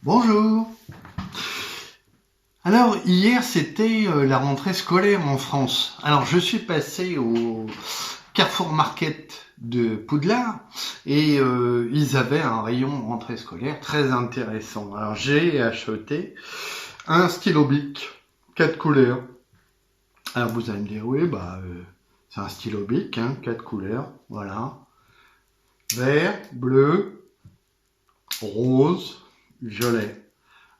Bonjour. Alors hier c'était la rentrée scolaire en France. Alors je suis passé au Carrefour Market de Poudlard et ils avaient un rayon rentrée scolaire très intéressant. Alors j'ai acheté un stylo Bic 4 couleurs. Alors vous allez me dire oui c'est un stylo Bic 4 couleurs, voilà. Vert, bleu, rose, violet.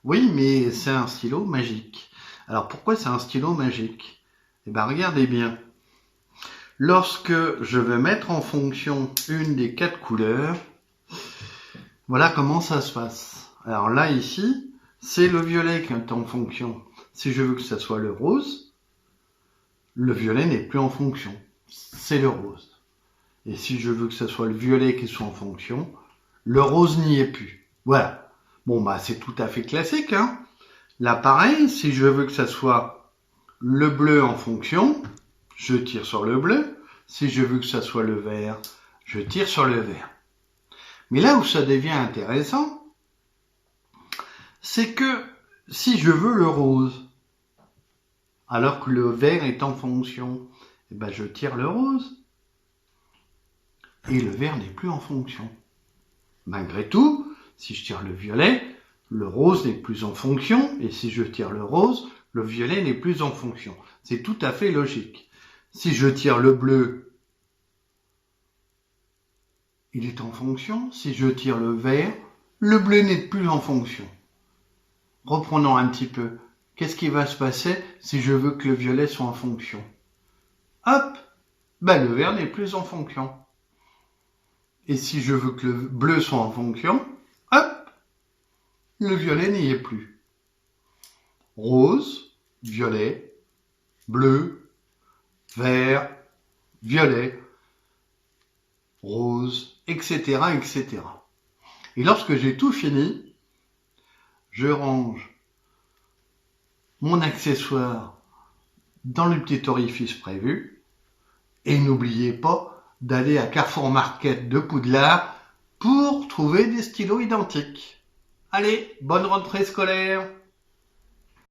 Oui, mais c'est un stylo magique. Alors pourquoi c'est un stylo magique? Eh bien regardez bien. Lorsque je vais mettre en fonction une des 4 couleurs, voilà comment ça se passe. Alors là ici, c'est le violet qui est en fonction. Si je veux que ça soit le rose, le violet n'est plus en fonction. C'est le rose. Et si je veux que ce soit le violet qui soit en fonction, le rose n'y est plus. Voilà. Bon c'est tout à fait classique, Là, pareil, si je veux que ça soit le bleu en fonction, je tire sur le bleu. Si je veux que ça soit le vert, je tire sur le vert. Mais là où ça devient intéressant, c'est que si je veux le rose, alors que le vert est en fonction, je tire le rose. Et le vert n'est plus en fonction. Malgré tout, si je tire le violet, le rose n'est plus en fonction, et si je tire le rose, le violet n'est plus en fonction. C'est tout à fait logique. Si je tire le bleu, il est en fonction. Si je tire le vert, le bleu n'est plus en fonction. Reprenons un petit peu. Qu'est-ce qui va se passer si je veux que le violet soit en fonction? Hop, le vert n'est plus en fonction. Et si je veux que le bleu soit en fonction, hop, le violet n'y est plus. Rose, violet, bleu, vert, violet, rose, etc., etc. Et lorsque j'ai tout fini, je range mon accessoire dans le petit orifice prévu. Et n'oubliez pas d'aller à Carrefour Market de Poudlard pour trouver des stylos identiques. Allez, bonne rentrée scolaire!